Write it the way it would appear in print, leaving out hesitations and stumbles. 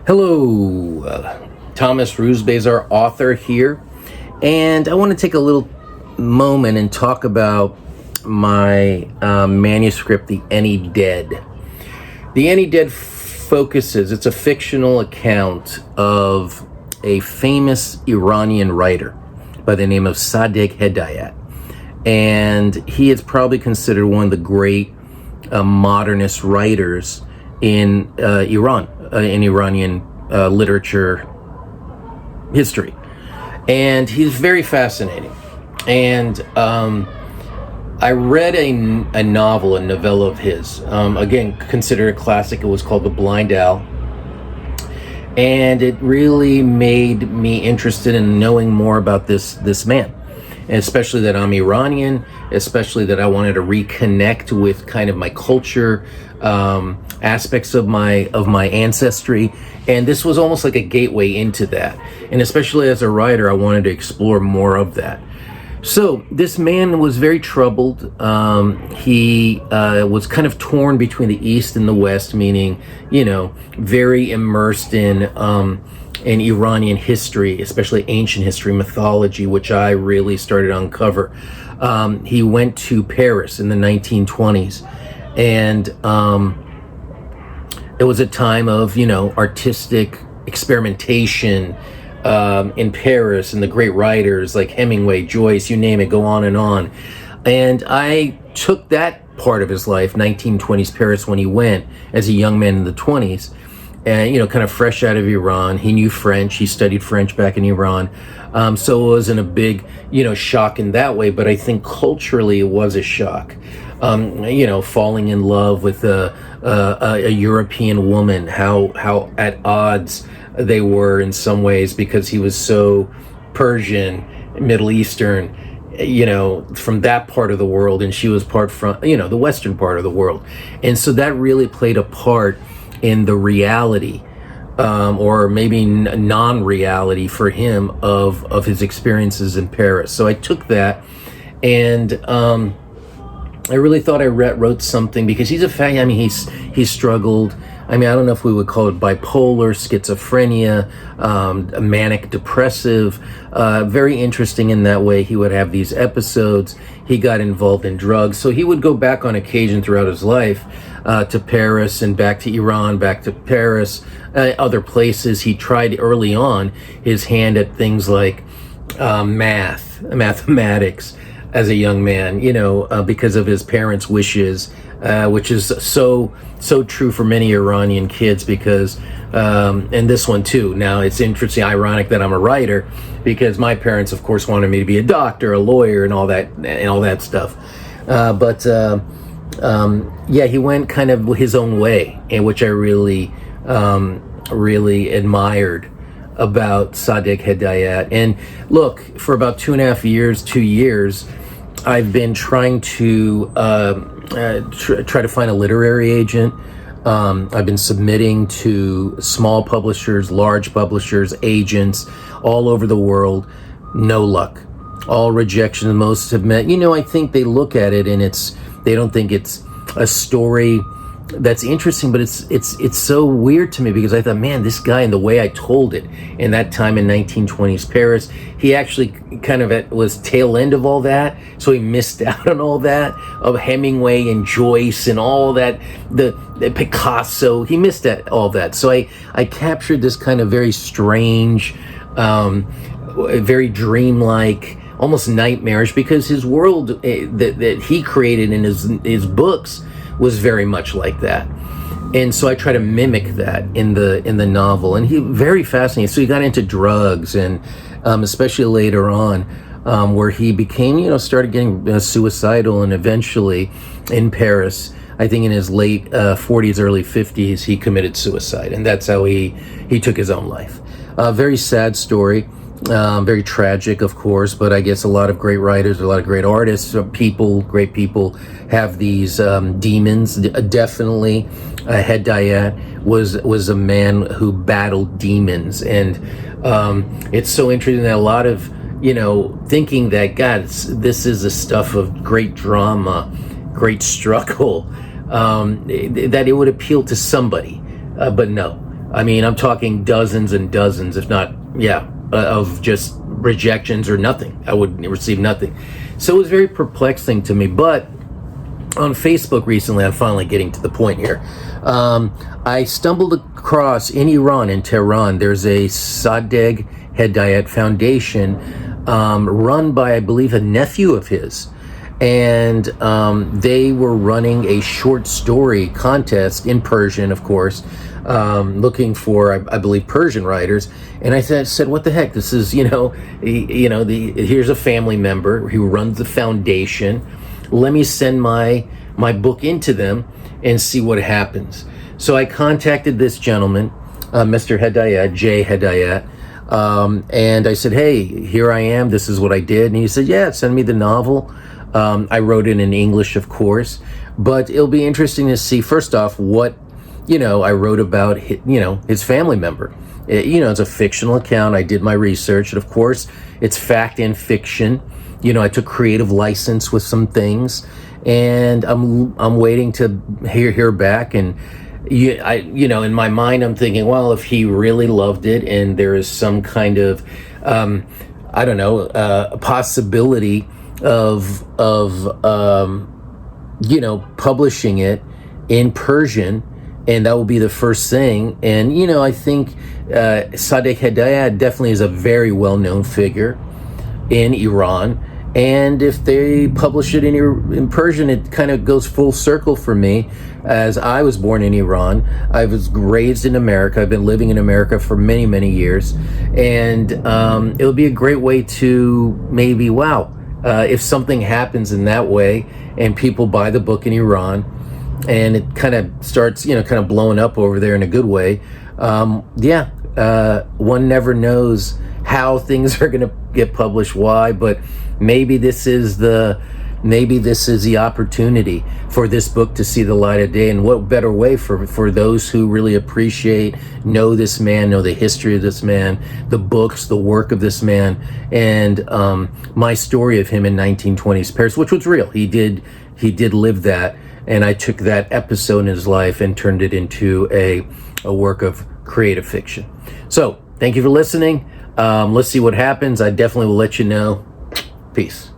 Hello, Thomas Rusbazar, author here, and I want to take a little moment and talk about my manuscript, The Any Dead. The Any Dead it's a fictional account of a famous Iranian writer by the name of Sadegh Hedayat, and he is probably considered one of the great modernist writers in Iran, in Iranian literature history. And he's very fascinating. And I read a novella of his, again, considered a classic. It was called The Blind Owl. And it really made me interested in knowing more about this man. And especially that I'm Iranian, especially that I wanted to reconnect with kind of my culture, aspects of my ancestry, and this was almost like a gateway into that. And especially as a writer, I wanted to explore more of that. So this man was very troubled. He was kind of torn between the East and the West, meaning, very immersed in Iranian history, especially ancient history, mythology, which I really started to uncover. He went to Paris in the 1920s, and it was a time of, artistic experimentation in Paris, and the great writers like Hemingway, Joyce, you name it, go on and on. And I took that part of his life, 1920s Paris, when he went as a young man in the 20s, and kind of fresh out of Iran. He knew French. He studied French back in Iran, so it wasn't a big shock in that way. But I think culturally it was a shock. Falling in love with a European woman, how at odds they were in some ways, because he was so Persian, Middle Eastern, from that part of the world, and she was part from the Western part of the world, and so that really played a part in the reality, or maybe non-reality for him of his experiences in Paris. So I took that, and I really thought I wrote something, because he's he's struggled. I don't know if we would call it bipolar, schizophrenia, manic depressive, very interesting in that way. He would have these episodes. He got involved in drugs. So he would go back on occasion throughout his life to Paris and back to Iran, back to Paris, other places. He tried early on his hand at things like mathematics as a young man, because of his parents' wishes, which is so true for many Iranian kids, because and this one too. Now it's interesting, ironic that I'm a writer, because my parents, of course, wanted me to be a doctor, a lawyer, and all that stuff. But he went kind of his own way, and which I really admired about Sadegh Hedayat. And look, for about 2 years, I've been trying to try to find a literary agent. I've been submitting to small publishers, large publishers, agents all over the world. No luck. All rejections. Most have met. I think they look at it and they don't think it's a story that's interesting, but it's so weird to me, because I thought, man, this guy, and the way I told it in that time in 1920s Paris, he actually kind of was tail end of all that, so he missed out on all that, of Hemingway and Joyce and all that, the Picasso, he missed all that. So I captured this kind of very strange, very dreamlike, almost nightmarish, because his world that he created in his books was very much like that. And so I try to mimic that in the novel. And he very fascinating. So he got into drugs, and especially later on, where he became, started getting suicidal, and eventually in Paris, I think in his late 40s, early 50s, he committed suicide. And that's how he took his own life. Very sad story. Very tragic, of course, but I guess a lot of great writers, a lot of great artists, great people have these demons. Definitely, Hedayat was a man who battled demons, and it's so interesting that a lot of thinking that this is a stuff of great drama, great struggle, that it would appeal to somebody, but no. I mean, I'm talking dozens and dozens, if not, of just rejections or nothing. I would receive nothing. So it was very perplexing to me. But on Facebook recently, I'm finally getting to the point here. I stumbled across in Iran, in Tehran, there's a Sadegh Hedayat Foundation run by, I believe, a nephew of his. And they were running a short story contest in Persian, of course, looking for, I believe, Persian writers. And I said, what the heck? This is, here's a family member who runs the foundation. Let me send my book into them and see what happens. So I contacted this gentleman, Mr. Hedayat, Jay Hedayat, and I said, hey, here I am. This is what I did. And he said, yeah, send me the novel. I wrote it in English, of course, but it'll be interesting to see, first off, what, I wrote about, his family member. It's a fictional account. I did my research, and of course, it's fact and fiction. I took creative license with some things, and I'm waiting to hear back. And in my mind, I'm thinking, well, if he really loved it, and there is some kind of, a possibility of publishing it in Persian, and that will be the first thing. And I think Sadegh Hedayat definitely is a very well-known figure in Iran, and if they publish it in Persian, it kind of goes full circle for me, as I was born in Iran. I was raised in America. I've been living in America for many, many years, and it'll be a great way to maybe, if something happens in that way and people buy the book in Iran and it kind of starts, kind of blowing up over there in a good way, one never knows how things are going to get published, why, but maybe this is the opportunity for this book to see the light of day. And what better way for those who really know this man, know the history of this man, the books, the work of this man, and my story of him in 1920s Paris, which was real. He did live that, and I took that episode in his life and turned it into a work of creative fiction. So thank you for listening. Let's see what happens. I definitely will let you know. Peace.